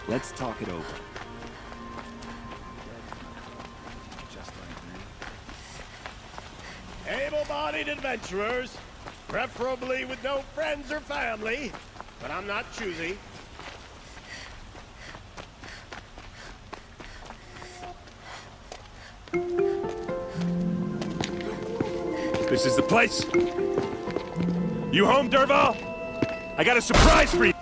Let's talk it over. Able-bodied adventurers, preferably with no friends or family, but I'm not choosy. This is the place. You home, Derval? I got a surprise for you.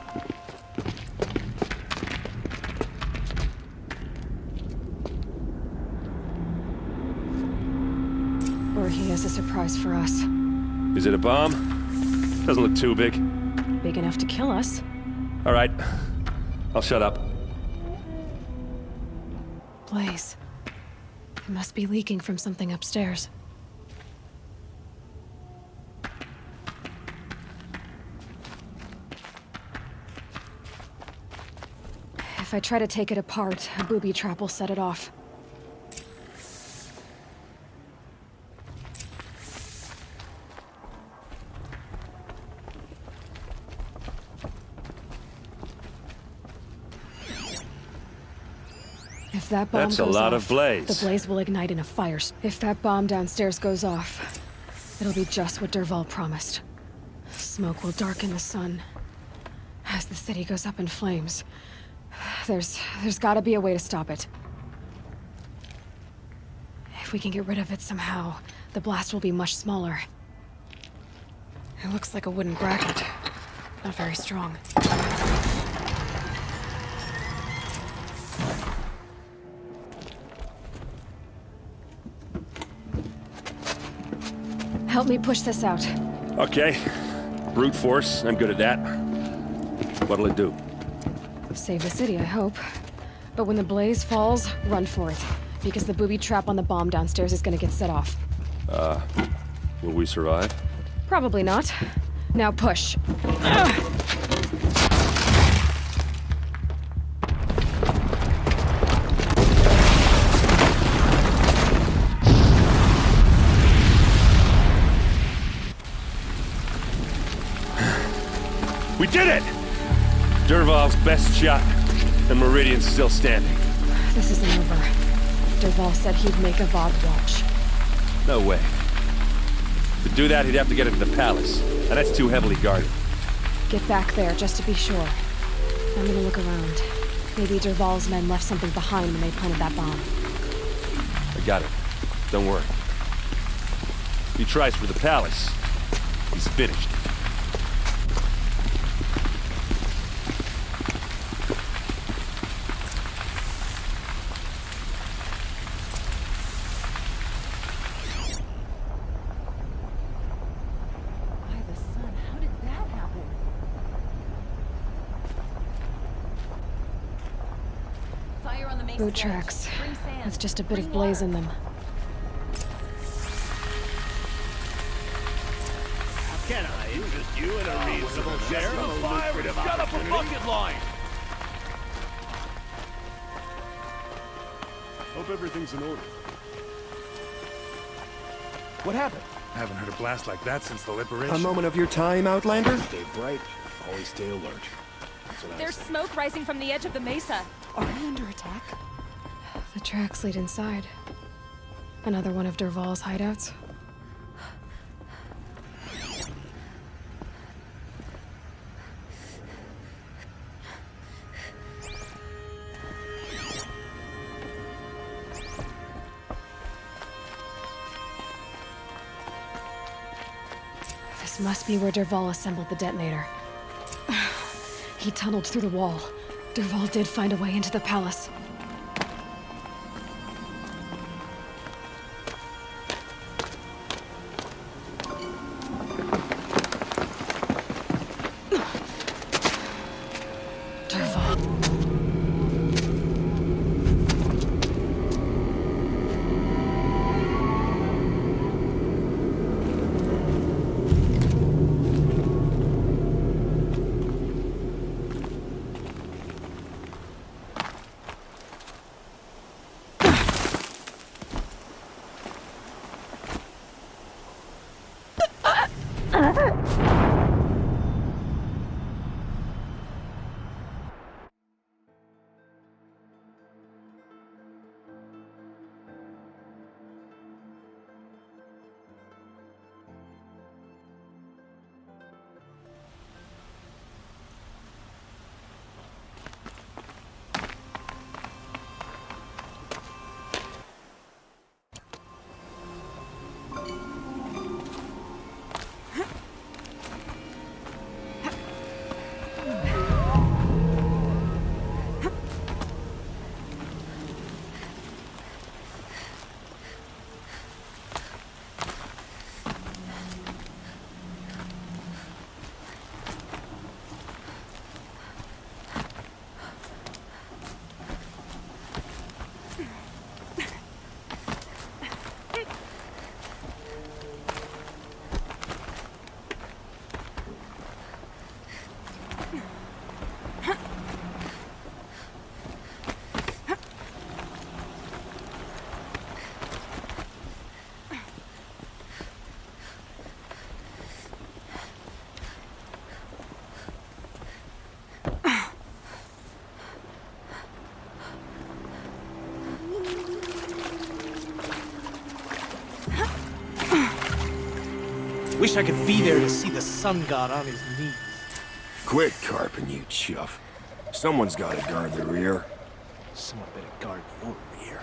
Or he has a surprise for us. Is it a bomb? Doesn't look too big. Big enough to kill us. All right. I'll shut up. Blaze. It must be leaking from something upstairs. If I try to take it apart, a booby trap will set it off. If that bomb That's a goes lot off, of blaze. the blaze will ignite in a fire. If that bomb downstairs goes off, it'll be just what Derval promised. Smoke will darken the sun. As the city goes up in flames, there's gotta be a way to stop it. If we can get rid of it somehow, the blast will be much smaller. It looks like a wooden bracket. Not very strong. Help me push this out. Okay. Brute force. I'm good at that. What'll it do? Save the city, I hope. But when the blaze falls, run for it. Because the booby trap on the bomb downstairs is gonna get set off. Will we survive? Probably not. Now push. We did it! Derval's best shot, and Meridian's still standing. This isn't over. Derval said he'd make a VOD watch. No way. To do that, he'd have to get into the palace, and that's too heavily guarded. Get back there, just to be sure. I'm gonna look around. Maybe Derval's men left something behind when they planted that bomb. I got it. Don't worry. If he tries for the palace, he's finished. Boot tracks. With just a bit of blaze in them. How can I interest you in a reasonable share of a lucrative opportunity? Bucket line! Hope everything's in order. What happened? Haven't heard a blast like that since the liberation. A moment of your time, Outlander? Stay bright. Always stay alert. That's what I There's say. smoke rising from the edge of the mesa. Are we under attack? The tracks lead inside. Another one of Derval's hideouts. This must be where Derval assembled the detonator. He tunneled through the wall. Derval did find a way into the palace. Derval. wish I could be there to see the sun god on his knees. Quit carping, you chuff. Someone's gotta guard the rear. Someone better guard your rear.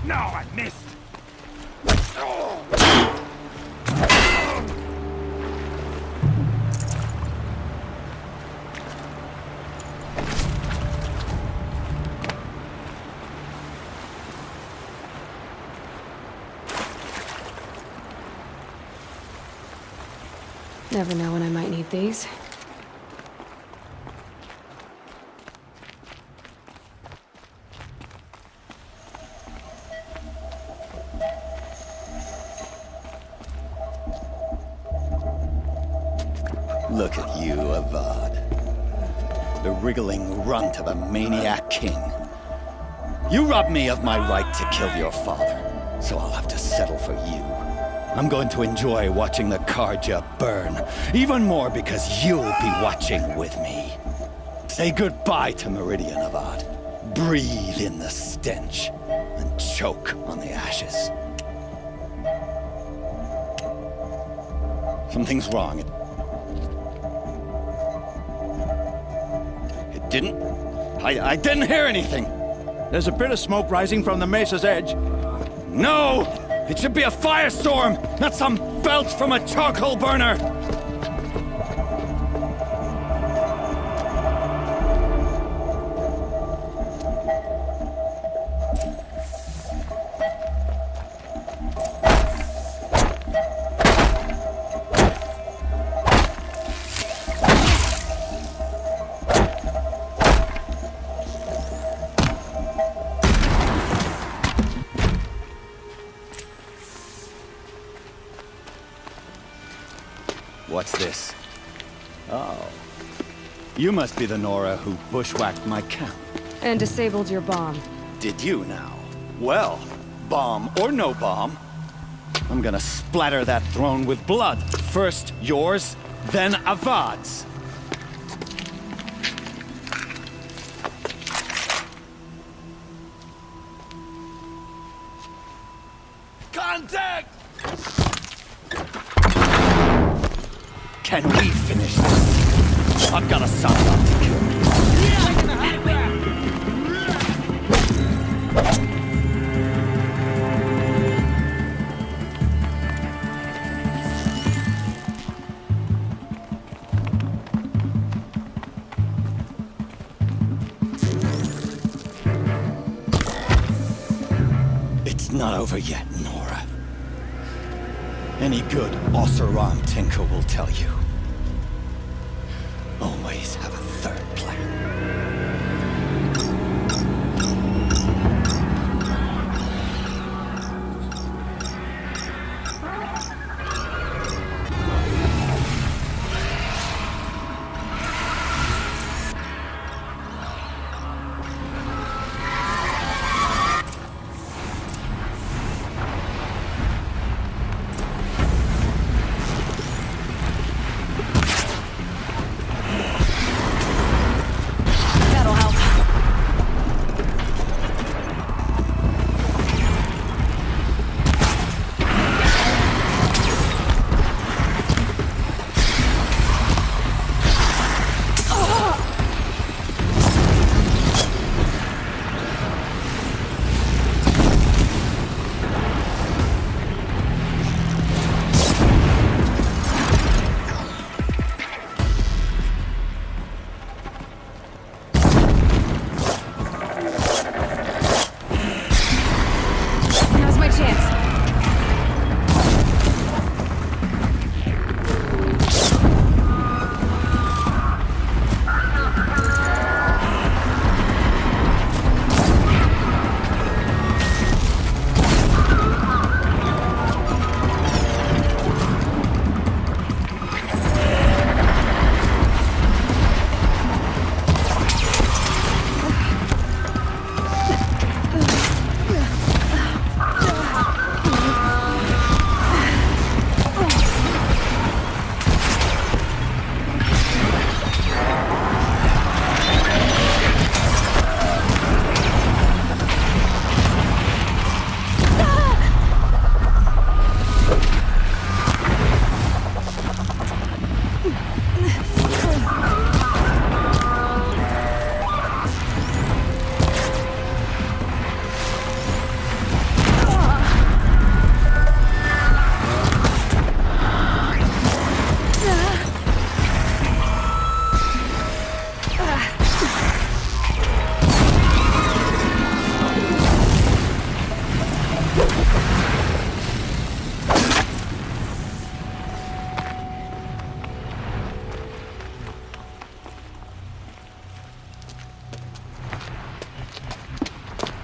No, I missed! Never know when I might need these. Look at you, Avad. The wriggling runt of a maniac king. You robbed me of my right to kill your father, so I'll have to settle for you. I'm going to enjoy watching the Karja burn, even more because you'll be watching with me. Say goodbye to Meridian, Avad. Breathe in the stench, and choke on the ashes. Something's wrong. It didn't... I didn't hear anything. There's a bit of smoke rising from the mesa's edge. No! It should be a firestorm, not some belch from a charcoal burner! What's this? Oh. You must be the Nora who bushwhacked my camp. And disabled your bomb. Did you now? Well, bomb or no bomb, I'm gonna splatter that throne with blood. First yours, then Avad's. Contact! Can we finish this? I've got a son to kill. It's not over yet, Nora. Any good Oseram tinker will tell you. Always have a third plan.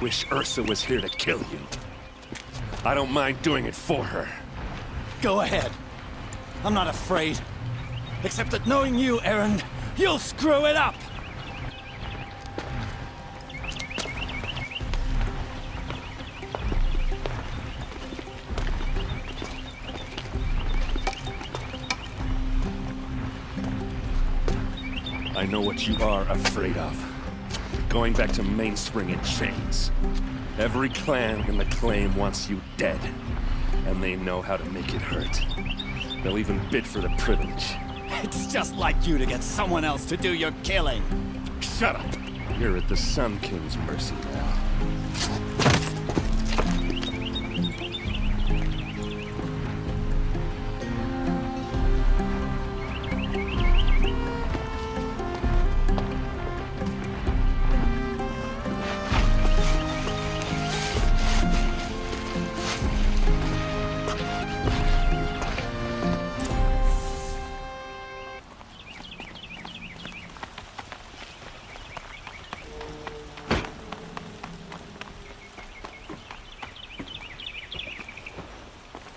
wish Ursa was here to kill you. I don't mind doing it for her. Go ahead. I'm not afraid. Except that knowing you, Aaron, you'll screw it up! I know what you are afraid of. Going back to Mainspring in chains. Every clan in the claim wants you dead. And they know how to make it hurt. They'll even bid for the privilege. It's just like you to get someone else to do your killing. Shut up! You're at the Sun King's mercy now.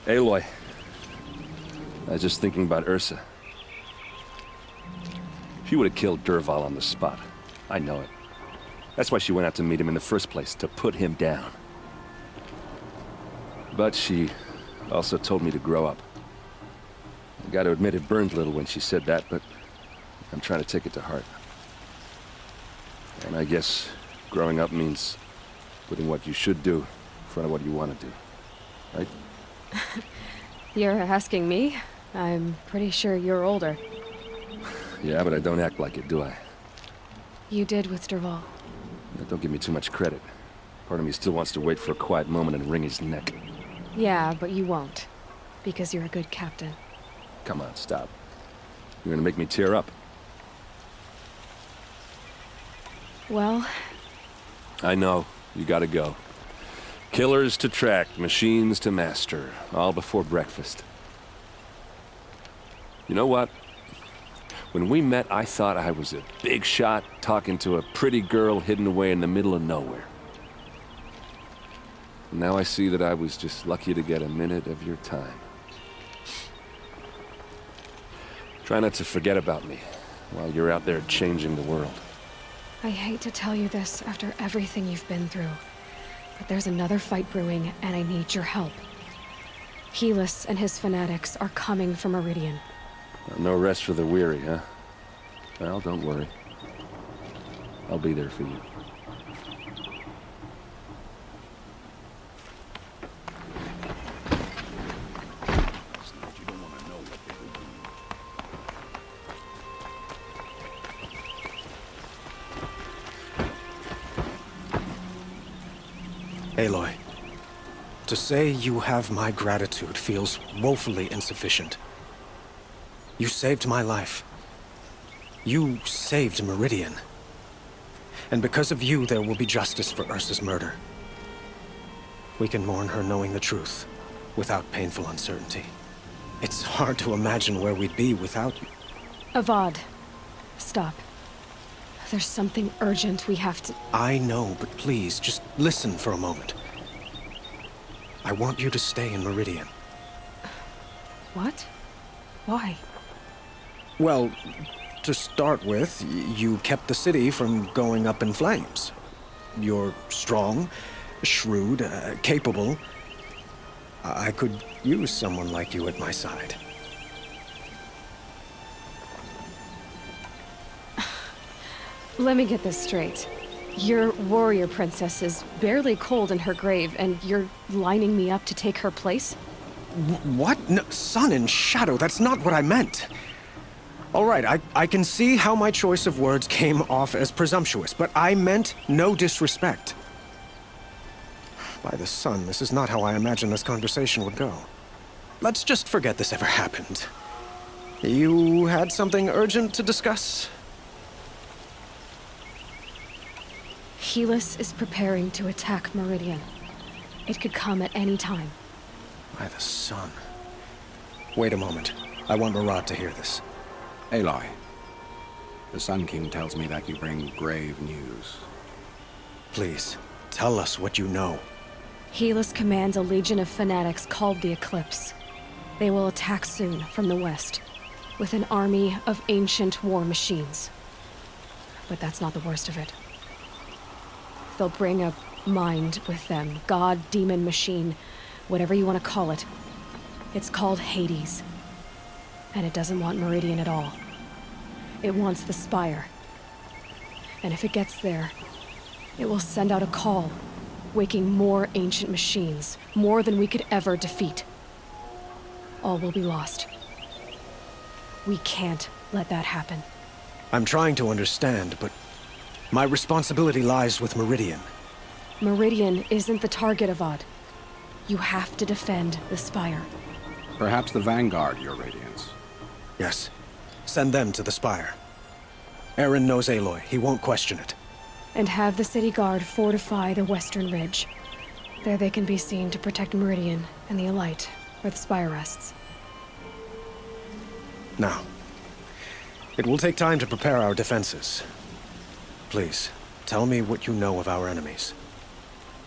Aloy, I was just thinking about Ursa. She would have killed Dervahl on the spot. I know it. That's why she went out to meet him in the first place, to put him down. But she also told me to grow up. I gotta admit it burned a little when she said that, but I'm trying to take it to heart. And I guess growing up means putting what you should do in front of what you want to do. Right? You're asking me? I'm pretty sure you're older. Yeah, but I don't act like it, do I? You did with Dervahl. Don't give me too much credit. Part of me still wants to wait for a quiet moment and wring his neck. Yeah, but you won't. Because you're a good captain. Come on, stop. You're gonna make me tear up. Well... I know. You gotta go. Killers to track, machines to master, all before breakfast. You know what? When we met, I thought I was a big shot talking to a pretty girl hidden away in the middle of nowhere. Now I see that I was just lucky to get a minute of your time. Try not to forget about me while you're out there changing the world. I hate to tell you this after everything you've been through. But there's another fight brewing, and I need your help. Helis and his fanatics are coming for Meridian. No rest for the weary, huh? Well, don't worry. I'll be there for you. Aloy, to say you have my gratitude feels woefully insufficient. You saved my life. You saved Meridian. And because of you, there will be justice for Ursa's murder. We can mourn her knowing the truth, without painful uncertainty. It's hard to imagine where we'd be without you. Avad, stop. There's something urgent we have to... I know, but please, just listen for a moment. I want you to stay in Meridian. What? Why? Well, to start with, you kept the city from going up in flames. You're strong, shrewd, capable. I could use someone like you at my side. Let me get this straight. Your warrior princess is barely cold in her grave, and you're lining me up to take her place? What? No, sun and shadow, that's not what I meant. All right, I can see how my choice of words came off as presumptuous, but I meant no disrespect. By the sun, this is not how I imagined this conversation would go. Let's just forget this ever happened. You had something urgent to discuss? Helis is preparing to attack Meridian. It could come at any time. By the sun. Wait a moment. I want Murad to hear this. Aloy, the Sun King tells me that you bring grave news. Please, Tell us what you know. Helis commands a legion of fanatics called the Eclipse. They will attack soon from the west, with an army of ancient war machines. But that's not the worst of it. They'll bring a mind with them, god, demon, machine, whatever you want to call it. It's called Hades. And it doesn't want Meridian at all. It wants the Spire. And if it gets there, it will send out a call, waking more ancient machines, more than we could ever defeat. All will be lost. We can't let that happen. I'm trying to understand, but my responsibility lies with Meridian. Meridian isn't the target, Avad. You have to defend the Spire. Perhaps the Vanguard, Your Radiance. Yes. Send them to the Spire. Aaron knows Aloy. He won't question it. And have the city guard fortify the western ridge. There they can be seen to protect Meridian and the Elite, where the Spire rests. Now, it will take time to prepare our defenses. Please, tell me what you know of our enemies.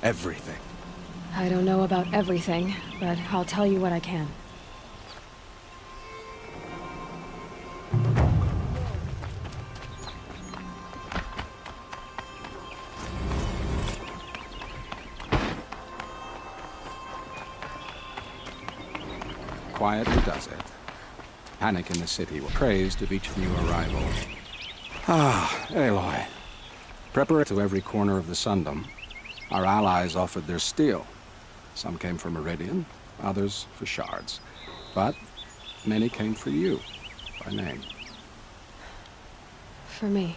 Everything. I don't know about everything, but I'll tell you what I can. Quietly does it. Panic in the city will praised of each new arrival. Ah, Aloy. Preparatory to every corner of the Sundom, our allies offered their steel. Some came for Meridian, others for shards. But many came for you, by name. For me.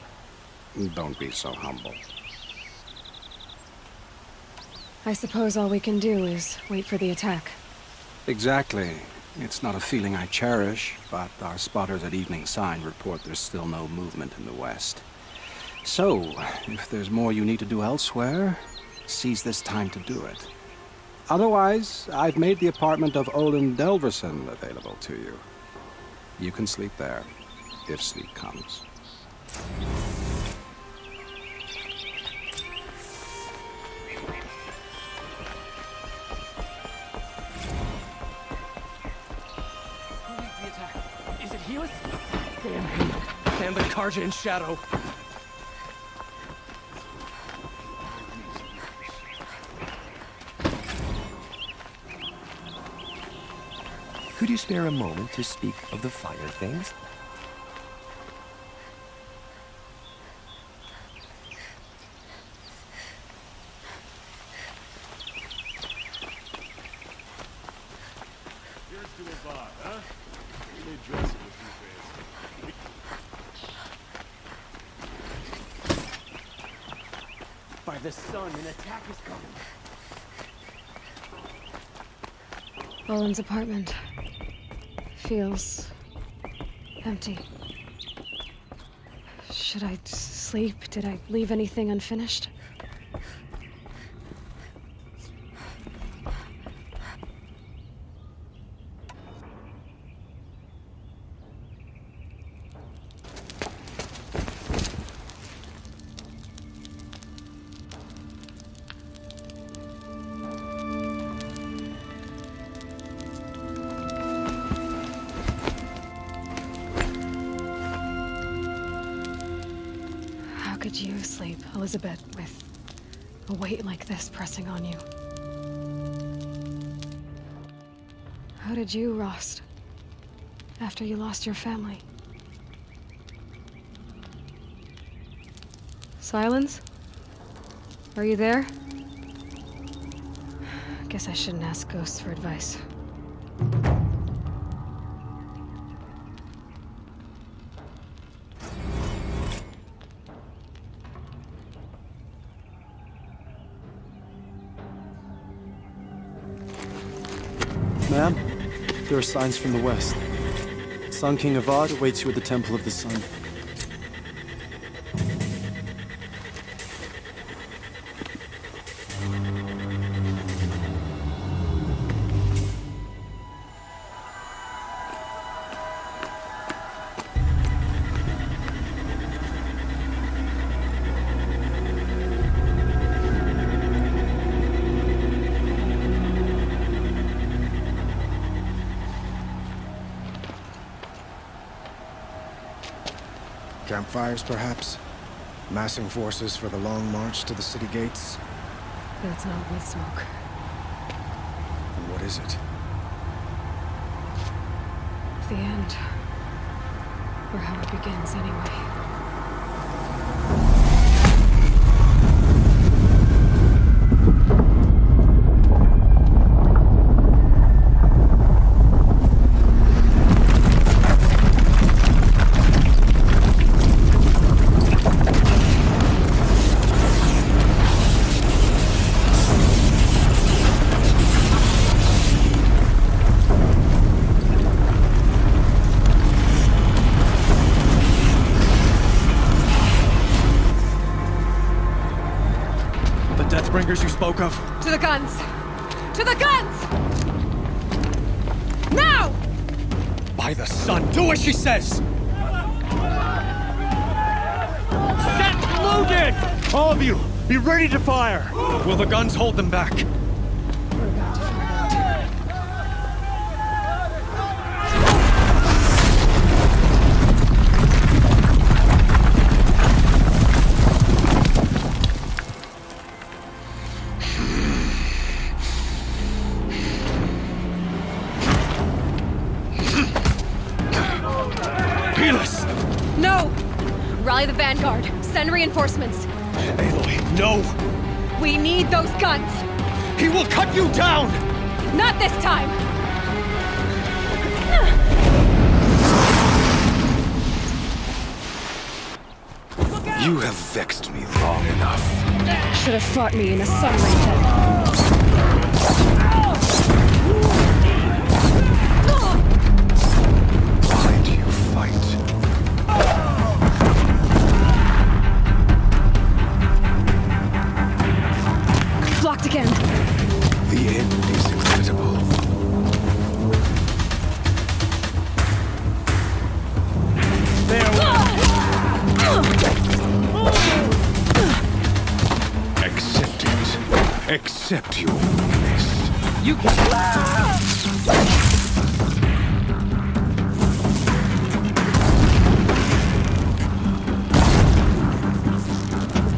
Don't be so humble. I suppose all we can do is wait for the attack. Exactly. It's not a feeling I cherish, but our spotters at Evening Sign report there's still no movement in the west. So, if there's more you need to do elsewhere, seize this time to do it. Otherwise, I've made the apartment of Olin Delverson available to you. You can sleep there, if sleep comes. Is it Helis? Damn him. And the Karja in shadow. Could you spare a moment to speak of the fire things? Here's to Avad, huh? You may dress it if you fancy. By the sun, an attack is coming. Olin's apartment feels empty. Should I sleep? Did I leave anything unfinished? How could you sleep, Elizabeth, with a weight like this pressing on you? How did you, Rost, after you lost your family? Silence? Are you there? Guess I shouldn't ask ghosts for advice. Ma'am, there are signs from the west. Sun King Avad awaits you at the Temple of the Sun. Campfires, perhaps? Massing forces for the long march to the city gates? That's not with smoke. And what is it? The end. Or how it begins, anyway. Deathbringers you spoke of? To the guns! To the guns! Now! By the sun, do as she says! Set loaded! All of you, be ready to fire! Will the guns hold them back? We're about to find out. No! Rally the vanguard. Send reinforcements. Aloy, no! We need those guns! He will cut you down! Not this time! You have vexed me long enough. Should have fought me in a sunray then. Why do you fight? Blocked again. The end is inevitable. Accept it. Accept your weakness. You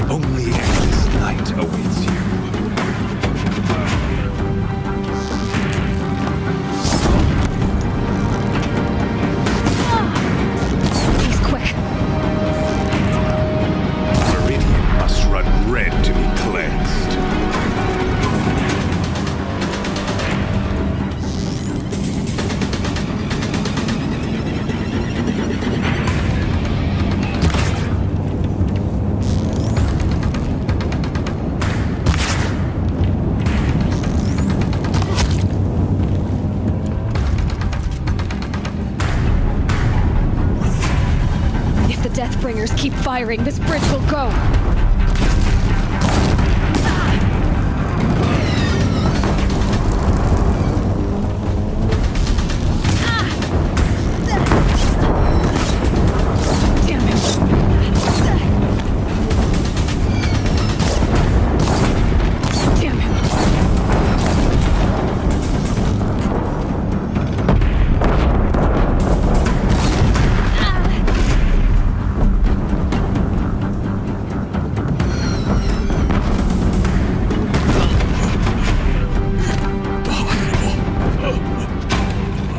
Only endless night awaits you. He's quick. Meridian must run red to be cleansed. If the Deathbringers keep firing, this bridge will go. Damn it. Damn him.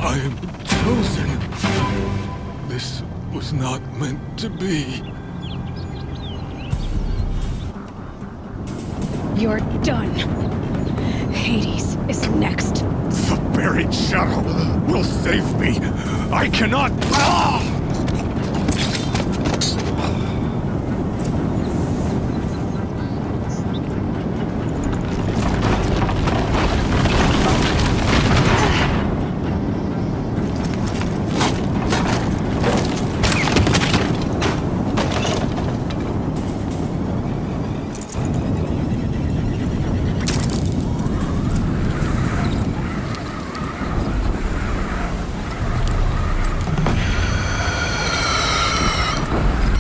I am chosen. This was not meant to be. You're done. Hades is next. The buried shadow will save me. I cannot.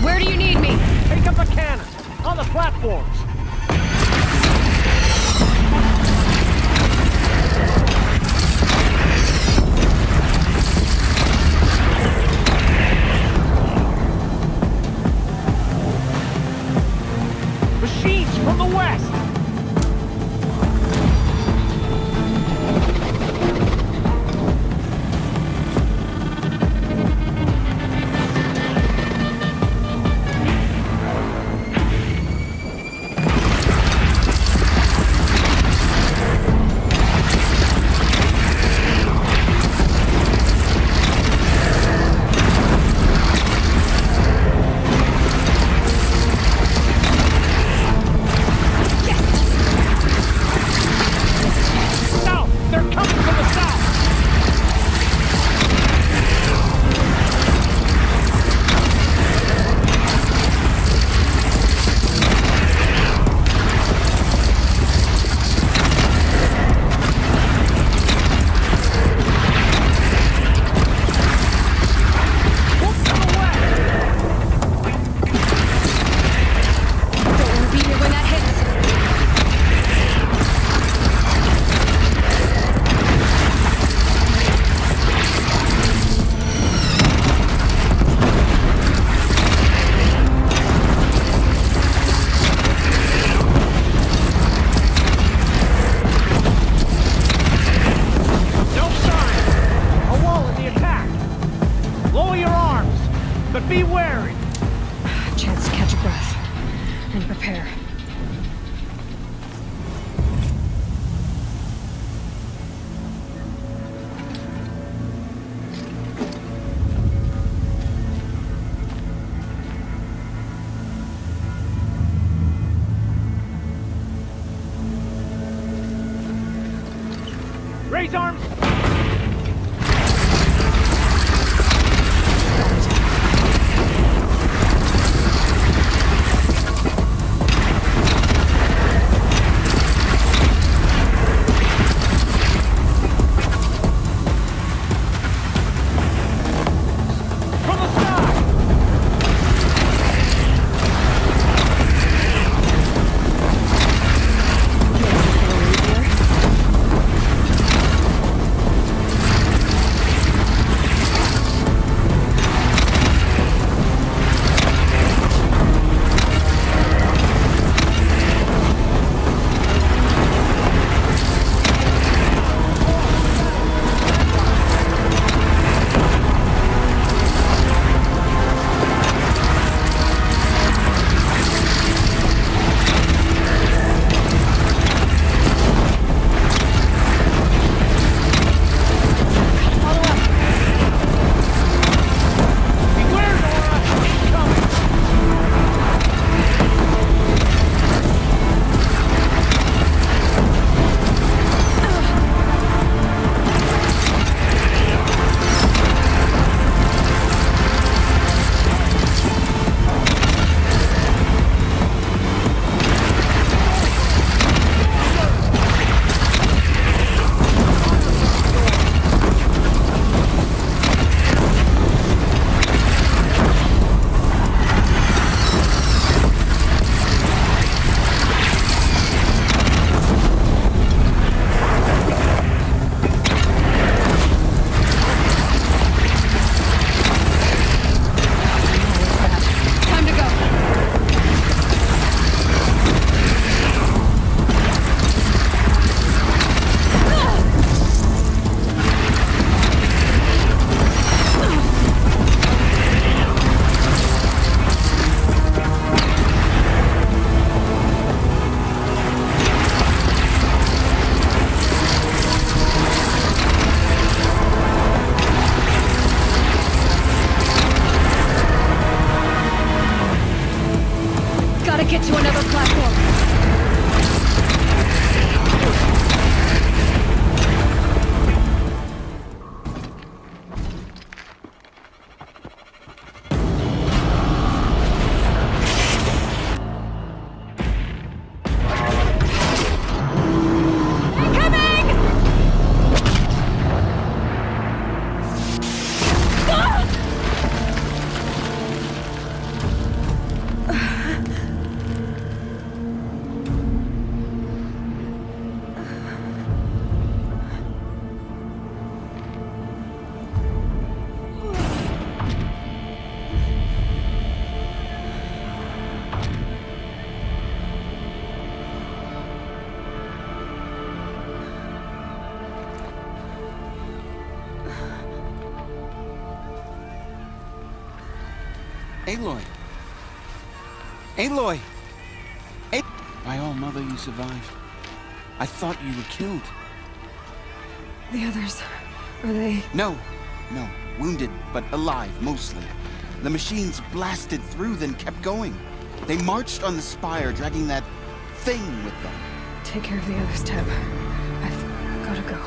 Where do you need me? Take up a cannon! On the platforms! From the west! Raise arms! Get to another platform. Aloy! Aloy! By all, Mother, you survived. I thought you were killed. The others, are they... No. Wounded, but alive, mostly. The machines blasted through, then kept going. They marched on the spire, dragging that thing with them. Take care of the others, Teb. I've gotta go.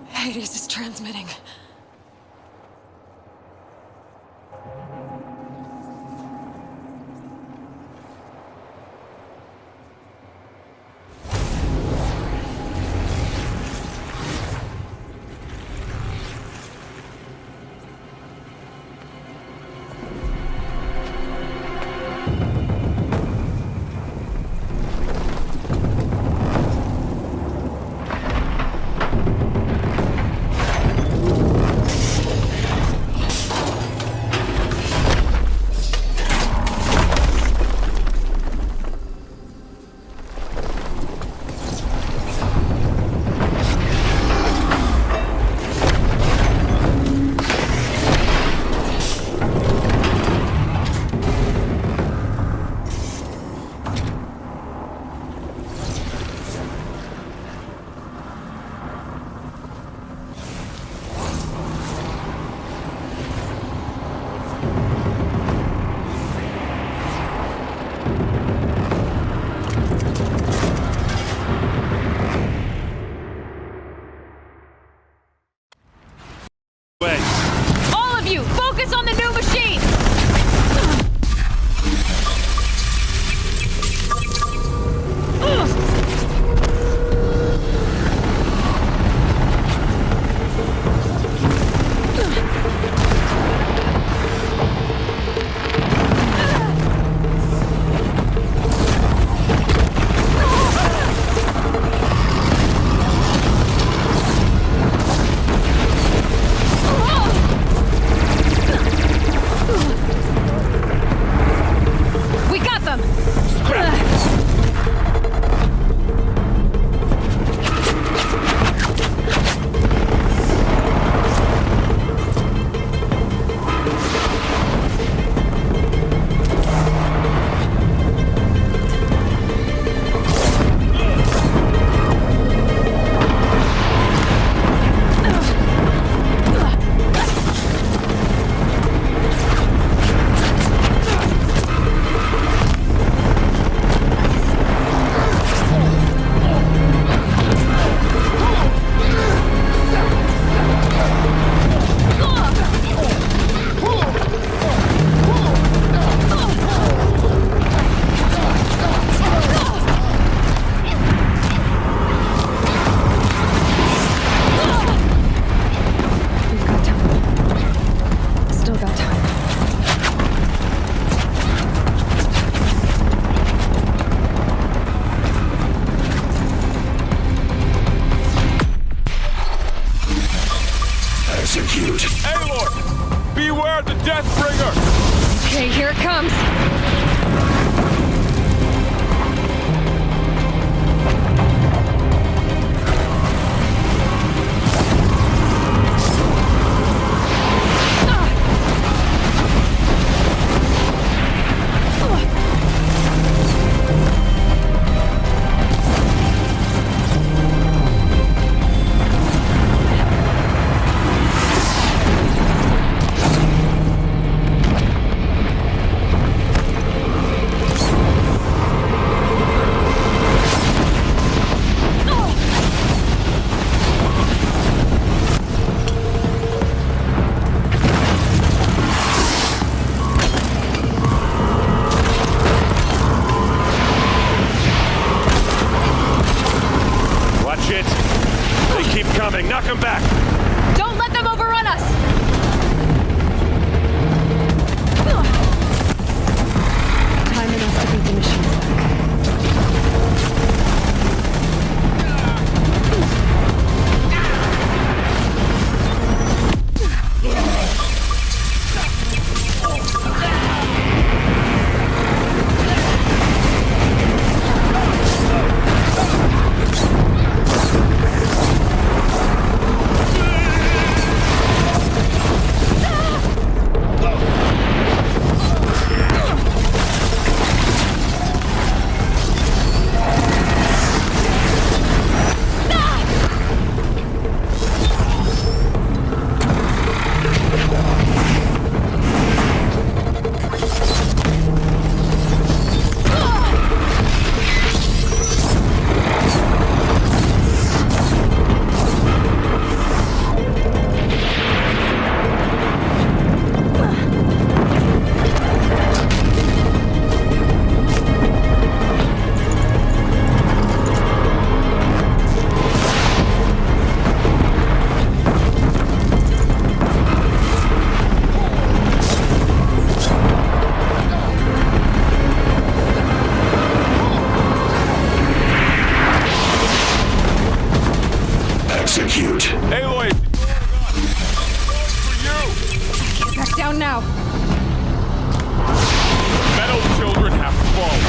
Hades is transmitting. All of you, focus on the new machine! Oh! Execute. Aloy! Beware the Deathbringer! Okay, here it comes. Knock him back! Don't let them overrun us! Time enough to beat the machines back. Execute. Aloy! For you! Back down now. Metal children have fallen.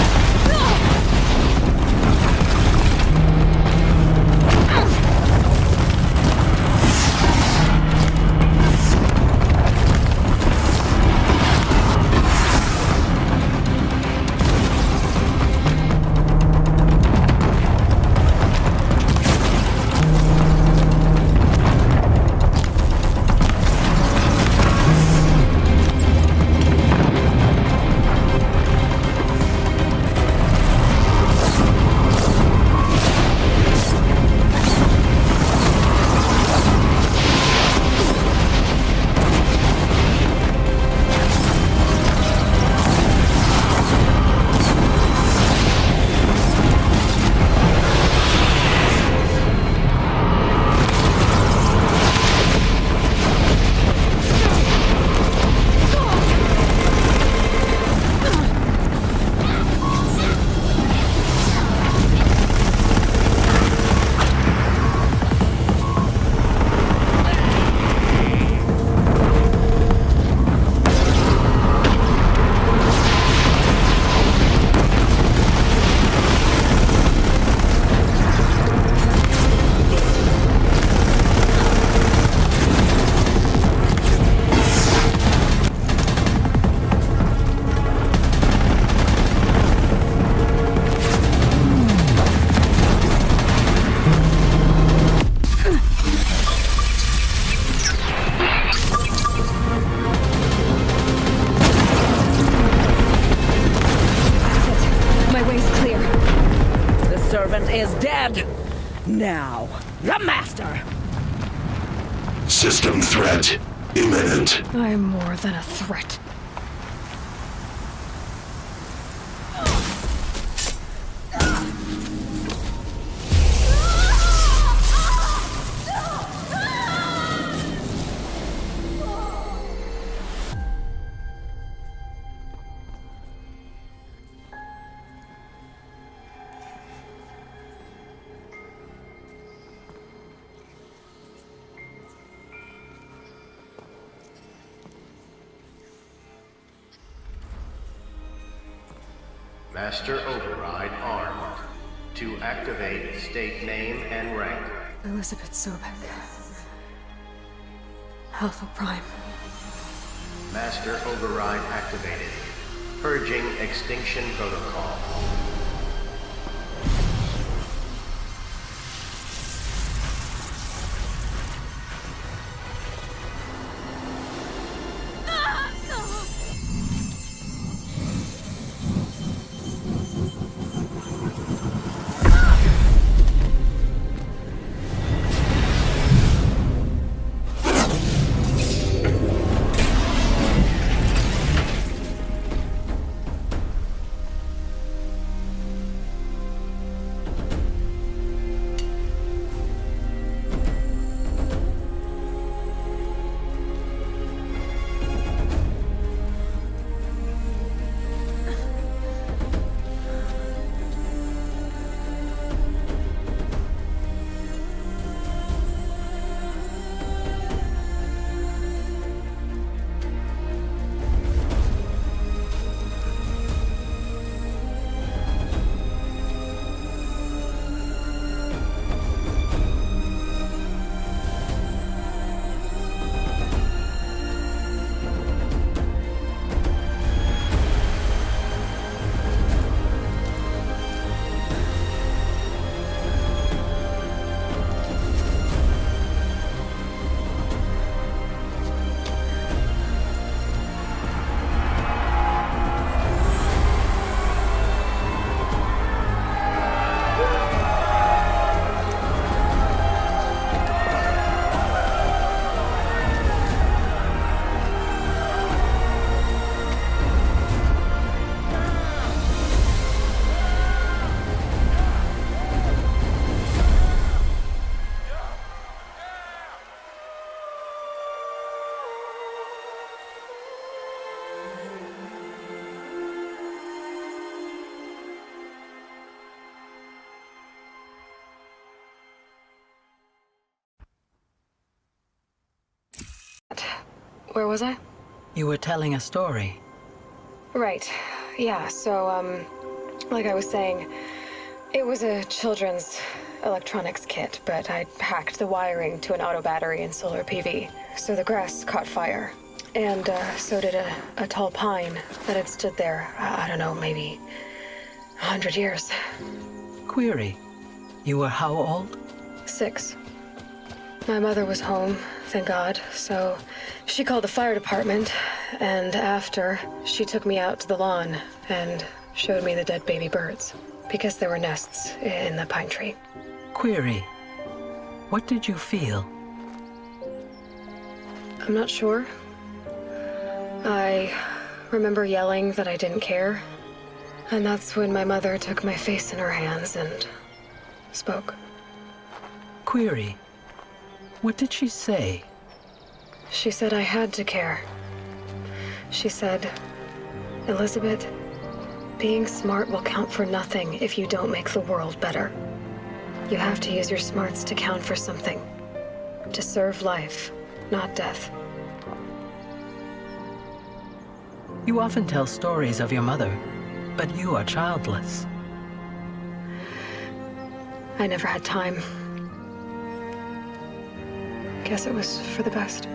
Is dead. Now, the Master. System threat imminent. I'm more than a threat. Master Override armed. To activate, state name and rank. Elizabeth Sobek. Alpha Prime. Master Override activated. Purging Extinction Protocol. Where was I? You were telling a story. Right. Yeah, so, like I was saying, it was a children's electronics kit, but I'd hacked the wiring to an auto battery and solar PV. So the grass caught fire. And, so did a tall pine that had stood there, I don't know, maybe 100 years. Query. You were how old? 6. My mother was home, thank God, so she called the fire department, and after, she took me out to the lawn and showed me the dead baby birds, because there were nests in the pine tree. Query. What did you feel? I'm not sure. I remember yelling that I didn't care, and that's when my mother took my face in her hands and spoke. Query. What did she say? She said I had to care. She said, Elizabeth, being smart will count for nothing if you don't make the world better. You have to use your smarts to count for something. To serve life, not death. You often tell stories of your mother, but you are childless. I never had time. Guess it was for the best.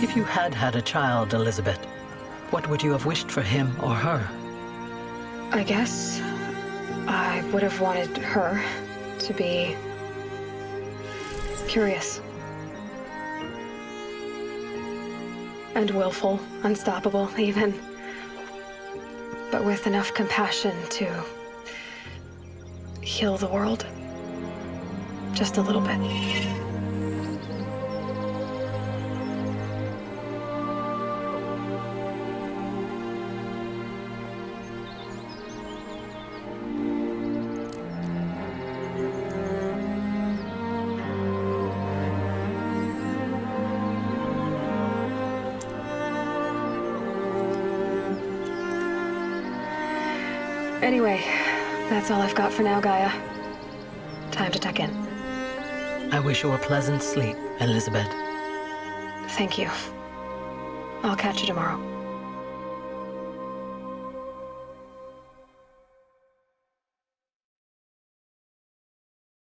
If you had had a child, Elizabeth, what would you have wished for him or her? I guess I would have wanted her to be curious. And willful, unstoppable, even. But with enough compassion to heal the world. Just a little bit. Anyway, that's all I've got for now, Gaia. Time to tuck in. I wish you a pleasant sleep, Elizabeth. Thank you. I'll catch you tomorrow.